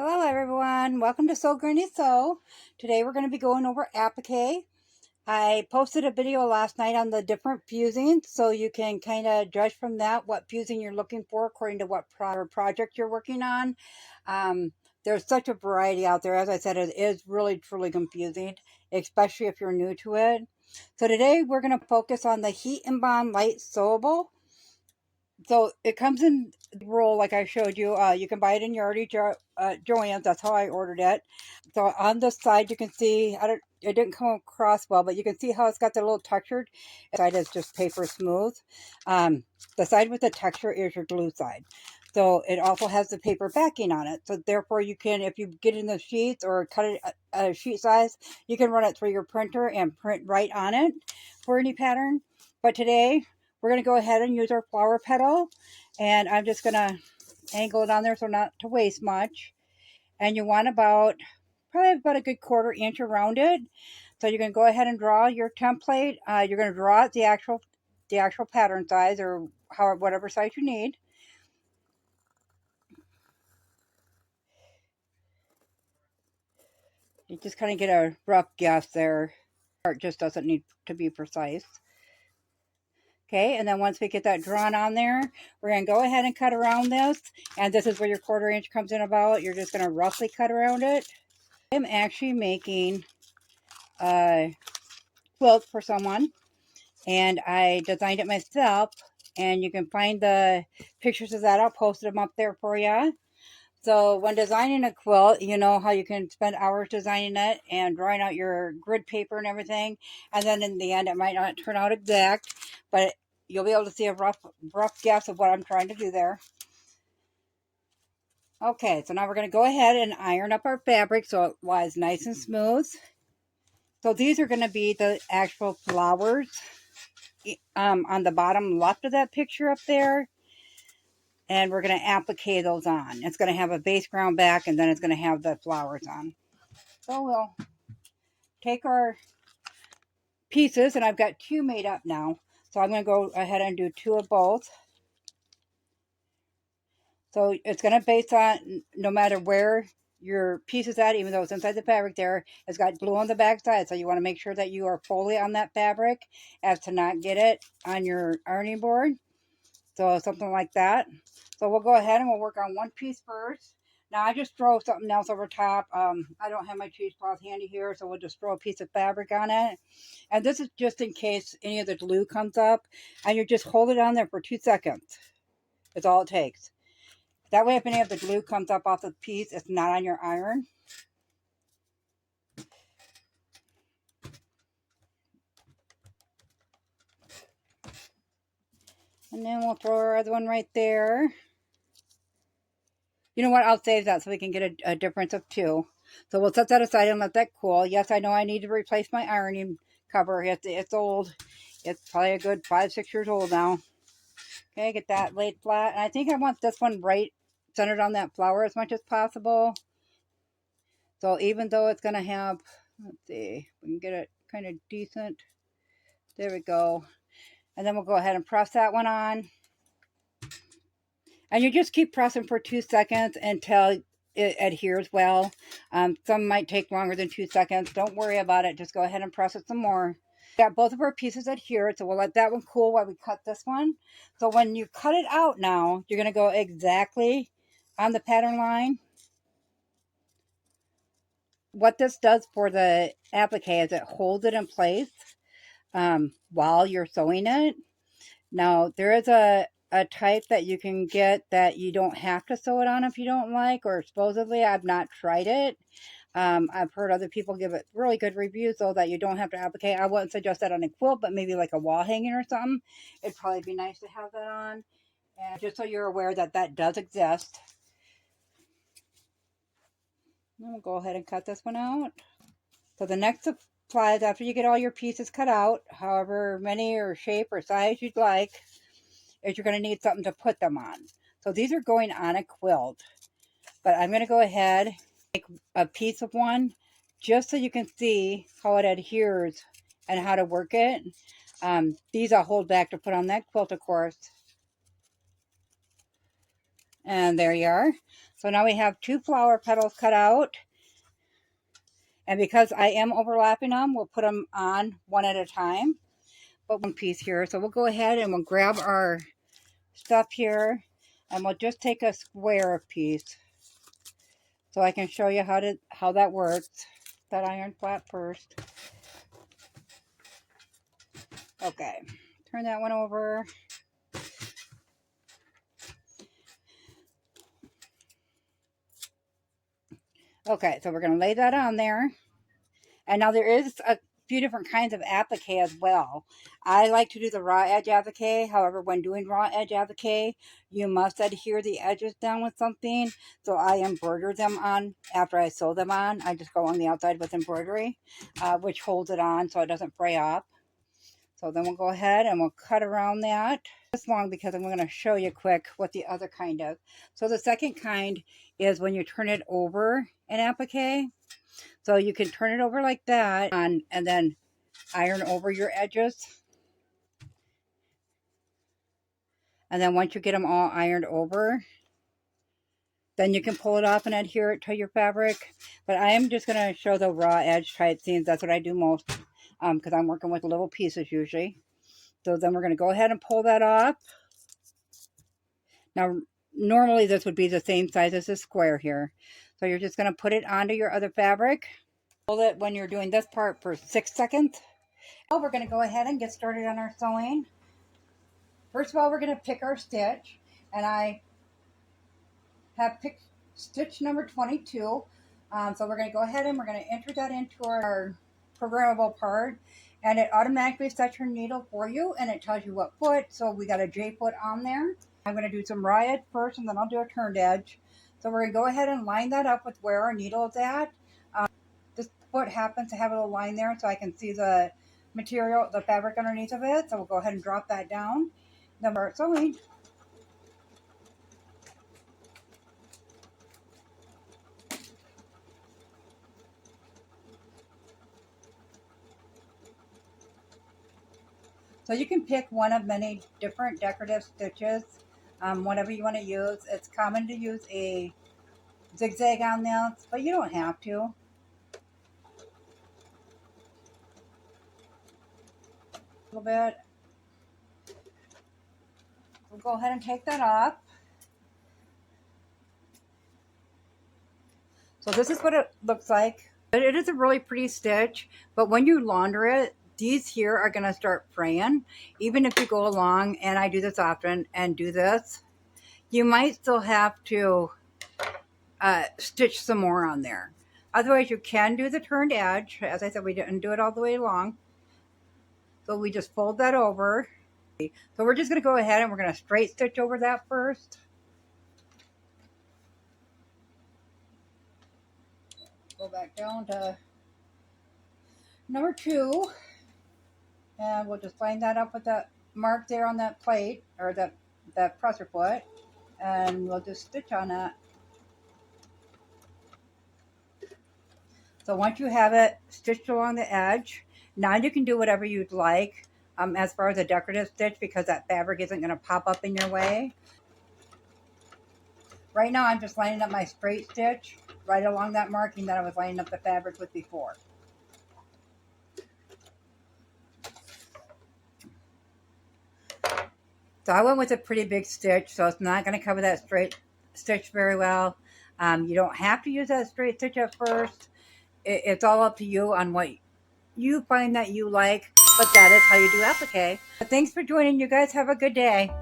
Hello everyone, welcome to Sew Granny Sew. Today we're going to be going over applique. I posted a video last night on the different fusings, so you can kind of judge from that what fusing you're looking for according to what project you're working on. There's such a variety out there. As I said, it is really truly confusing, especially if you're new to it. So today we're going to focus on the Heat and Bond Light Sewable. So it comes in roll like I showed you. You can buy it in Yardy Joann's. That's how I ordered it. So on the side you can see, it didn't come across well, but you can see how it's got the little textured. The side is just paper smooth. The side with the texture is your glue side. So it also has the paper backing on it. So therefore you can, if you get in the sheets or cut it a sheet size, you can run it through your printer and print right on it for any pattern. But today we're going to go ahead and use our flower petal, and I'm just going to angle it on there so not to waste much. And you want probably about a good 1/4 inch around it. So you can go ahead and draw your template. You're going to draw the actual pattern size, or whatever size you need. You just kind of get a rough guess there. Part just doesn't need to be precise. Okay, and then once we get that drawn on there, we're going to go ahead and cut around this. And this is where your 1/4 inch comes in about. You're just going to roughly cut around it. I'm actually making a quilt for someone, and I designed it myself. And you can find the pictures of that. I'll post them up there for you. So when designing a quilt, you know how you can spend hours designing it and drawing out your grid paper and everything. And then in the end, it might not turn out exact, but you'll be able to see a rough guess of what I'm trying to do there. Okay, so now we're going to go ahead and iron up our fabric so it lies nice and smooth. So these are going to be the actual flowers on the bottom left of that picture up there. And we're going to applique those on. It's going to have a base ground back, and then it's going to have the flowers on. So we'll take our pieces, and I've got 2 made up now. So I'm going to go ahead and do 2 of both. So it's going to base on, no matter where your piece is at, even though it's inside the fabric there, it's got glue on the back side. So you want to make sure that you are fully on that fabric as to not get it on your ironing board. So something like that. So we'll go ahead and we'll work on one piece first. Now I just throw something else over top. I don't have my cheesecloth handy here, so we'll just throw a piece of fabric on it. And this is just in case any of the glue comes up. And you just hold it on there for 2 seconds. That's all it takes. That way if any of the glue comes up off the piece, it's not on your iron. And then we'll throw our other one right there. You know what? I'll save that so we can get a difference of 2. So we'll set that aside and let that cool. Yes, I know I need to replace my ironing cover. It's old. It's probably a good 5-6 years old now. Okay, get that laid flat. And I think I want this one right centered on that flower as much as possible. So even though it's going to have, let's see, we can get it kind of decent. There we go. And then we'll go ahead and press that one on. And you just keep pressing for 2 seconds until it adheres well. Some might take longer than 2 seconds. Don't worry about it. Just go ahead and press it some more. Got both of our pieces adhered, so we'll let that one cool while we cut this one. So when you cut it out now, you're going to go exactly on the pattern line. What this does for the applique is it holds it in place while you're sewing it. Now, there is a type that you can get that you don't have to sew it on if you don't like, or supposedly. I've not tried it. I've heard other people give it really good reviews, so that you don't have to applique. I wouldn't suggest that on a quilt, but maybe like a wall hanging or something. It'd probably be nice to have that on. And just so you're aware that that does exist. And we'll go ahead and cut this one out. So the next supplies, after you get all your pieces cut out, however many or shape or size you'd like, is you're going to need something to put them on. So these are going on a quilt. But I'm going to go ahead and make a piece of one just so you can see how it adheres and how to work it. These I'll hold back to put on that quilt, of course. And there you are. So now we have 2 flower petals cut out. And because I am overlapping them, we'll put them on one at a time. But one piece here. So we'll go ahead and we'll grab our stuff here. And we'll just take a square piece. So I can show you how that works. That iron flat first. Okay. Turn that one over. Okay, so we're going to lay that on there. And now there is a few different kinds of applique as well. I like to do the raw edge applique. However, when doing raw edge applique, you must adhere the edges down with something. So I embroider them on after I sew them on. I just go on the outside with embroidery, which holds it on so it doesn't fray off. So then we'll go ahead and we'll cut around that. This long because I'm going to show you quick what the other kind is. So the second kind is when you turn it over an applique. So you can turn it over like that and then iron over your edges. And then once you get them all ironed over, then you can pull it off and adhere it to your fabric. But I am just going to show the raw edge tight seams. That's what I do most because I'm working with little pieces usually. So then we're going to go ahead and pull that off. Now, normally this would be the same size as this square here. So you're just going to put it onto your other fabric. Hold it when you're doing this part for 6 seconds. Now we're going to go ahead and get started on our sewing. First of all, we're going to pick our stitch. And I have picked stitch number 22. So we're going to go ahead and we're going to enter that into our programmable part. And it automatically sets your needle for you. And it tells you what foot. So we got a J foot on there. I'm going to do some raw edge first, and then I'll do a turned edge. So we're going to go ahead and line that up with where our needle is at. This foot happens to have a little line there, so I can see the material, the fabric underneath of it. So we'll go ahead and drop that down. Then we're sewing. So you can pick one of many different decorative stitches, whatever you want to use. It's common to use a zigzag on this, but you don't have to. A little bit. We'll go ahead and take that off. So this is what it looks like. It is a really pretty stitch, but when you launder it, these here are going to start fraying. Even if you go along, and I do this often, and do this, you might still have to stitch some more on there. Otherwise, you can do the turned edge. As I said, we didn't do it all the way along. So we just fold that over. So we're just going to go ahead and we're going to straight stitch over that first. Go back down to number 2. And we'll just line that up with that mark there on that plate, or that presser foot. And we'll just stitch on that. So once you have it stitched along the edge, now you can do whatever you'd like as far as a decorative stitch, because that fabric isn't going to pop up in your way. Right now I'm just lining up my straight stitch right along that marking that I was lining up the fabric with before. So I went with a pretty big stitch, so it's not going to cover that straight stitch very well. You don't have to use that straight stitch at first. It's all up to you on what you find that you like, but that is how you do applique. But thanks for joining. You guys have a good day.